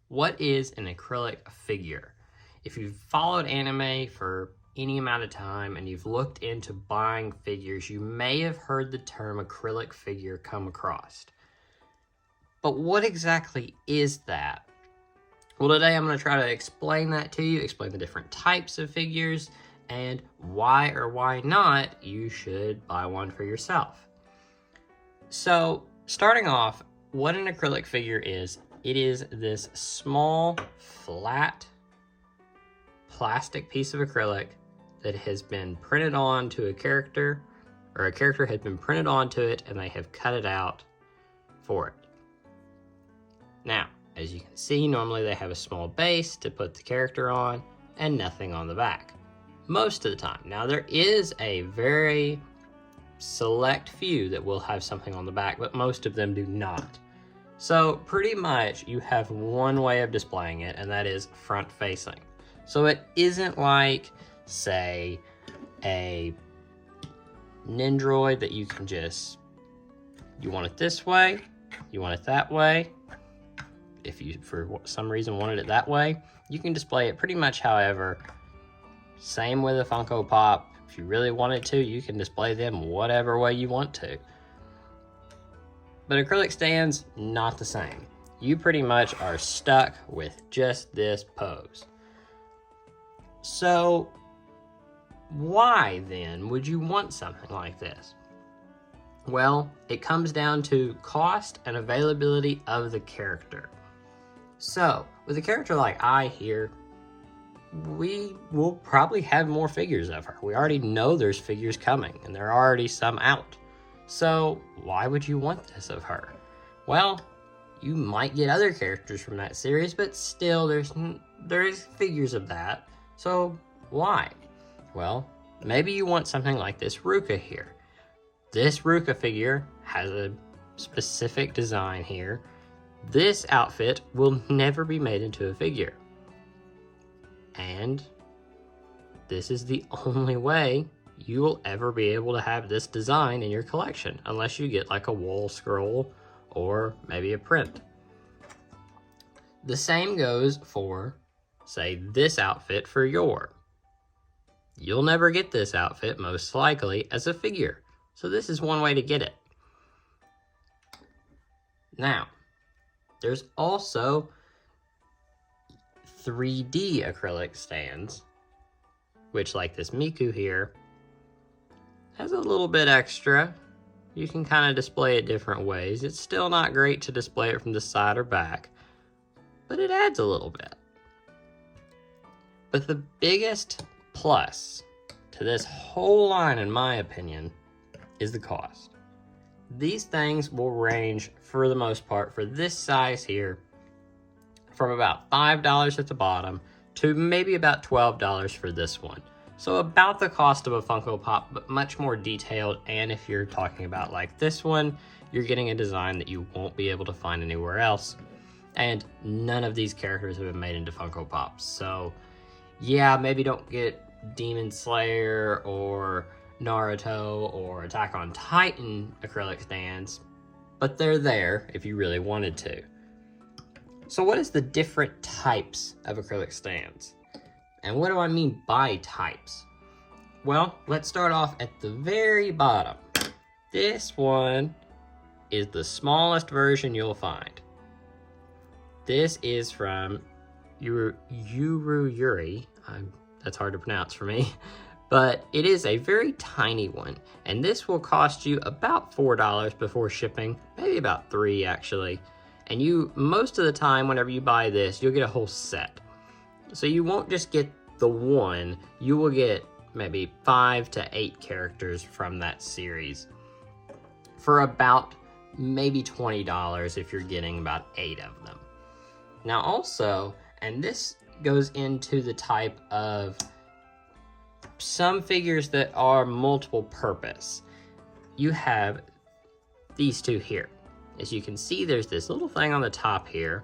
What is an acrylic figure? If you've followed anime for any amount of time and you've looked into buying figures, you may have heard the term acrylic figure come across. But what exactly is that? Well, today I'm going to try to explain that to you, explain the different types of figures, and why or why not you should buy one for yourself. So, starting off, what an acrylic figure is, it is this small, flat, plastic piece of acrylic that has been printed onto a character, or a character has been printed onto it and they have cut it out for it. Now, as you can see, normally they have a small base to put the character on and nothing on the back. Most of the time. Now, there is a very select few that will have something on the back, but most of them do not. So pretty much you have one way of displaying it, and that is front facing. So it isn't like, say, a Nendroid that you can just, you want it this way, you want it that way. If you, for some reason, wanted it that way, you can display it pretty much however. Same with a Funko Pop. If you really wanted to, you can display them whatever way you want to. But acrylic stands, not the same. You pretty much are stuck with just this pose. So, why then would you want something like this? Well, it comes down to cost and availability of the character. So, with a character like I here, we will probably have more figures of her. We already know there's figures coming, and there are already some out. So, why would you want this of her? Well, you might get other characters from that series, but still, there is figures of that. So, why? Well, maybe you want something like this Ruka here. This Ruka figure has a specific design here. This outfit will never be made into a figure. And this is the only way you will ever be able to have this design in your collection, unless you get like a wall scroll or maybe a print. The same goes for, say, this outfit for Yor. You'll never get this outfit, most likely, as a figure. So this is one way to get it. Now, there's also 3D acrylic stands, which, like this Miku here, has a little bit extra. You can kind of display it different ways. It's still not great to display it from the side or back, but it adds a little bit. But the biggest plus to this whole line, in my opinion, is the cost. These things will range, for the most part, for this size here, from about $5 at the bottom to maybe about $12 for this one. So about the cost of a Funko Pop, but much more detailed. And if you're talking about like this one, you're getting a design that you won't be able to find anywhere else. And none of these characters have been made into Funko Pops. So yeah, maybe don't get Demon Slayer or Naruto or Attack on Titan acrylic stands, but they're there if you really wanted to. So what is the different types of acrylic stands? And what do I mean by types? Well, let's start off at the very bottom. This one is the smallest version you'll find. This is from Yuri. That's hard to pronounce for me. But it is a very tiny one. And this will cost you about $4 before shipping. Maybe about $3 actually. And you, most of the time, whenever you buy this, you'll get a whole set. So you won't just get the one, you will get maybe 5 to 8 characters from that series for about maybe $20 if you're getting about 8 of them. Now also, and this goes into the type of some figures that are multiple purpose. You have these two here. As you can see, there's this little thing on the top here,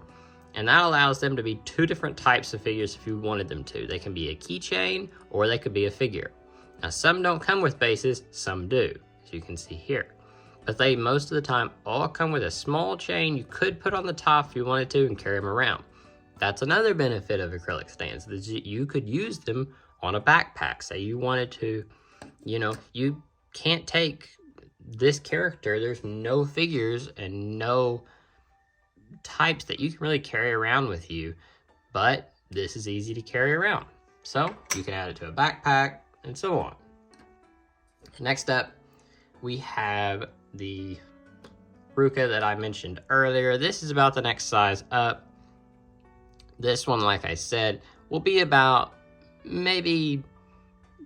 and that allows them to be 2 different types of figures if you wanted them to. They can be a keychain or they could be a figure. Now, some don't come with bases, some do, as you can see here. But they, most of the time, all come with a small chain you could put on the top if you wanted to and carry them around. That's another benefit of acrylic stands, is you could use them on a backpack. Say you wanted to, you know, you can't take this character, there's no figures and no types that you can really carry around with you, but this is easy to carry around. So you can add it to a backpack and so on. Next up, we have the Ruka that I mentioned earlier. This is about the next size up. This one, like I said, will be about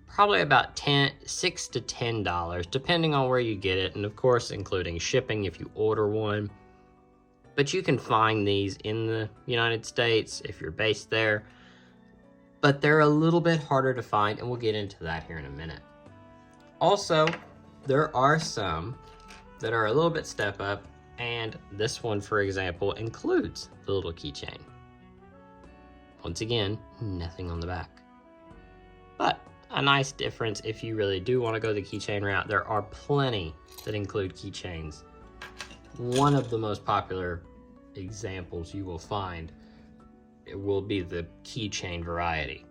probably about $6 to $10, depending on where you get it, and of course including shipping if you order one. But you can find these in the United States if you're based there, but they're a little bit harder to find, and we'll get into that here in a minute. Also, there are some that are a little bit step up, and this one, for example, includes the little keychain. Once again, nothing on the back. But a nice difference if you really do want to go the keychain route. There are plenty that include keychains. One of the most popular examples you will find, it will be the keychain variety.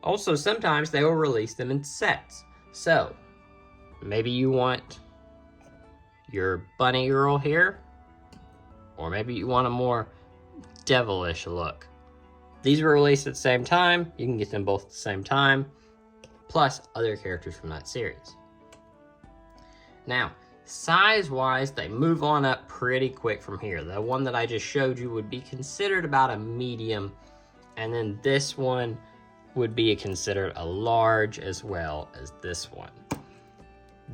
Also, sometimes they will release them in sets. So, maybe you want your bunny girl here, or maybe you want a more devilish look. These were released at the same time. You can get them both at the same time, plus other characters from that series. Now, size-wise, they move on up pretty quick from here. The one that I just showed you would be considered about a medium, and then this one would be considered a large as well as this one.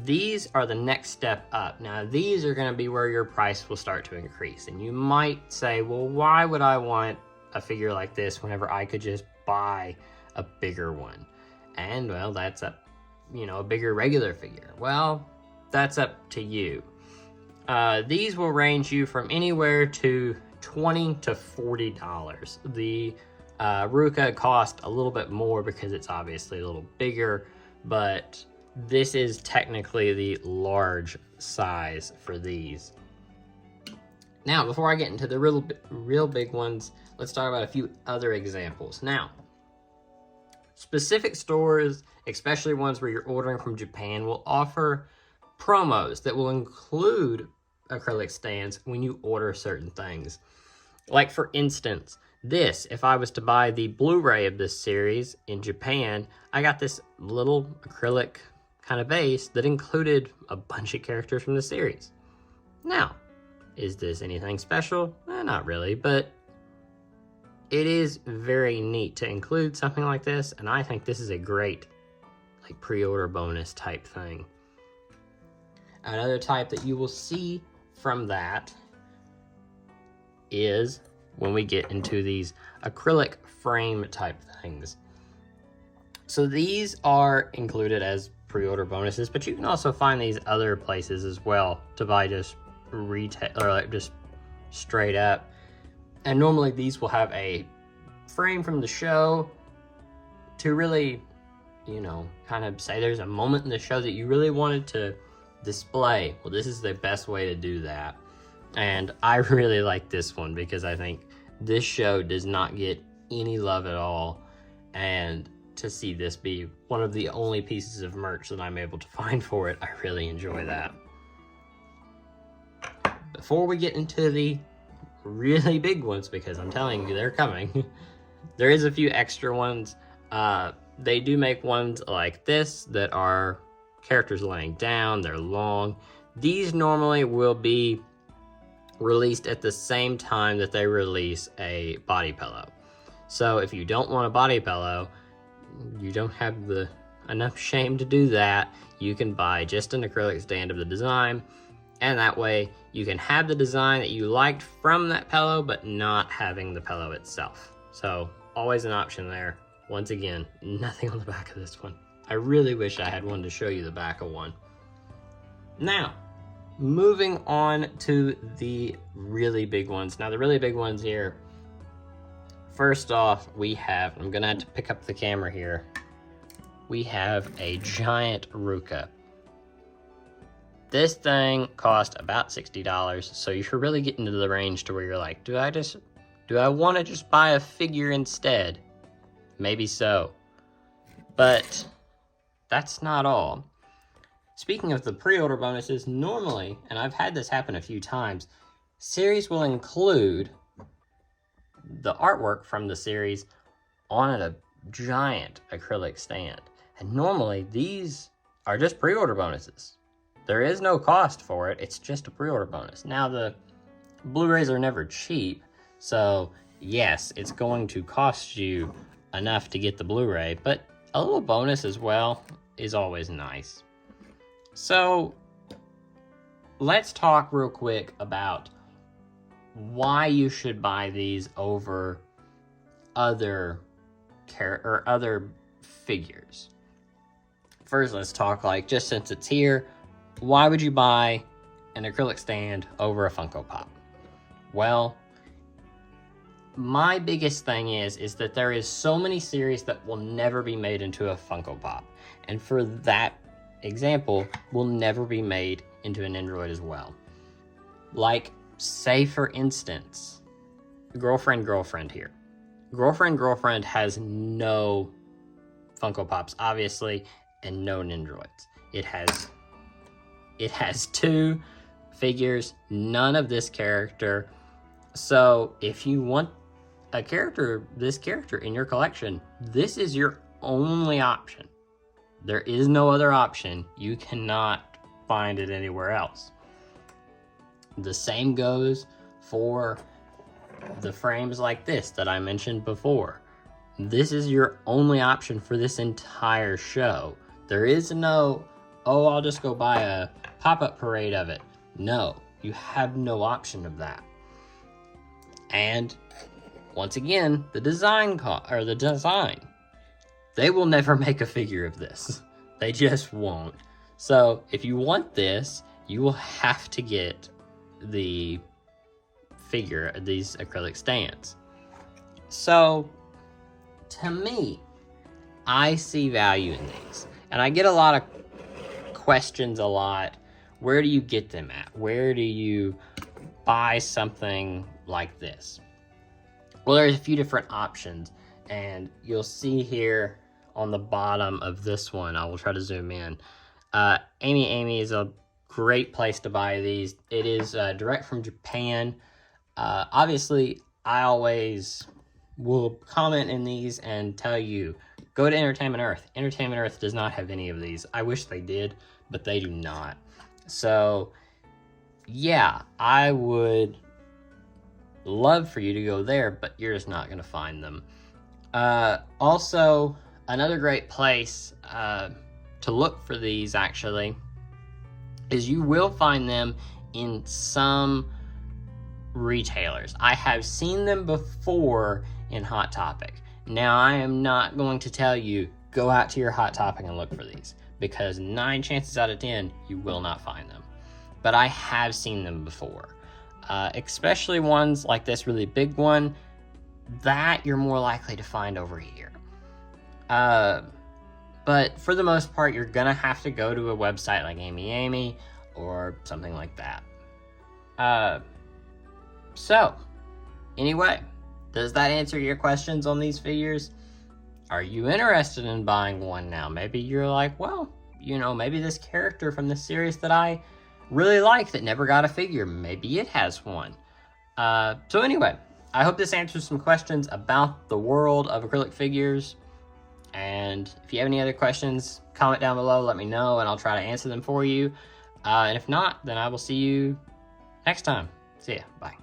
These are the next step up. Now, these are going to be where your price will start to increase, and you might say, well, why would I want a figure like this whenever I could just buy a bigger one? And well, that's a bigger regular figure. Well, that's up to you. These will range you from anywhere to $20 to $40. The Ruka cost a little bit more because it's obviously a little bigger, but this is technically the large size for these. Now, before I get into the real big ones, let's talk about a few other examples. Now, specific stores, especially ones where you're ordering from Japan, will offer promos that will include acrylic stands when you order certain things. Like, for instance, if I was to buy the Blu-ray of this series in Japan, I got this little acrylic kind of base that included a bunch of characters from the series. Now, is this anything special? Not really, but it is very neat to include something like this, and I think this is a great pre-order bonus type thing. Another type that you will see from that is when we get into these acrylic frame type things. So these are included as pre-order bonuses, but you can also find these other places as well to buy just retail or just straight up. And normally these will have a frame from the show to really, kind of say there's a moment in the show that you really wanted to display. Well, this is the best way to do that. And I really like this one because I think this show does not get any love at all. And to see this be one of the only pieces of merch that I'm able to find for it, I really enjoy that. Before we get into the really big ones, because I'm telling you they're coming, there is a few extra ones. They do make ones like this that are characters laying down, they're long. These normally will be released at the same time that they release a body pillow. So if you don't want a body pillow, you don't have enough shame to do that, you can buy just an acrylic stand of the design, and that way you can have the design that you liked from that pillow, but not having the pillow itself. So always an option there. Once again, nothing on the back of this one. I really wish I had one to show you the back of one. Now, moving on to the really big ones. Now, the really big ones here, first off, we have, I'm gonna have to pick up the camera here. We have a giant Ruka. This thing cost about $60, so you're really getting to the range to where you're like, do Do I want to just buy a figure instead? Maybe so. But that's not all. Speaking of the pre-order bonuses, normally, and I've had this happen a few times, series will include the artwork from the series on a giant acrylic stand. And normally these are just pre-order bonuses. There is no cost for it, it's just a pre-order bonus. Now the Blu-rays are never cheap, so yes, it's going to cost you enough to get the Blu-ray, but a little bonus as well is always nice. So let's talk real quick about why you should buy these over other figures. First, let's talk, like, just since it's here, why would you buy an acrylic stand over a Funko Pop? Well, my biggest thing is that there is so many series that will never be made into a Funko Pop. And for that example, will never be made into an Android as well. Like, say for instance, Girlfriend here. Girlfriend has no Funko Pops, obviously, and no Nindroids. It has 2 figures, none of this character. So if you want this character in your collection, this is your only option. There is no other option. You cannot find it anywhere else. The same goes for the frames like this that I mentioned before. This is your only option for this entire show. There is no, oh, I'll just go buy a pop-up parade of it. No, you have no option of that. And once again, the design. They will never make a figure of this. They just won't. So if you want this, you will have to get the figure, these acrylic stands. So to me, I see value in these. And I get a lot of questions a lot. Where do you get them at? Where do you buy something like this? Well, there's a few different options, and you'll see here on the bottom of this one, I will try to zoom in. Amy is a great place to buy these. It is direct from Japan. Obviously, I always will comment in these and tell you, go to Entertainment Earth. Entertainment Earth does not have any of these. I wish they did, but they do not. So, yeah, I would love for you to go there, but you're just not going to find them. Also, another great place to look for these, actually, is you will find them in some retailers. I have seen them before in Hot Topic. Now, I am not going to tell you, go out to your Hot Topic and look for these, because 9 chances out of 10, you will not find them. But I have seen them before. Especially ones like this really big one, that you're more likely to find over here. But for the most part, you're gonna have to go to a website like Amy or something like that. So, anyway, does that answer your questions on these figures? Are you interested in buying one now? Maybe you're like, well, you know, maybe this character from this series that I really like that never got a figure, maybe it has one. So anyway, I hope this answers some questions about the world of acrylic figures. And if you have any other questions, comment down below, let me know, and I'll try to answer them for you. And if not, then I will see you next time. See ya, bye.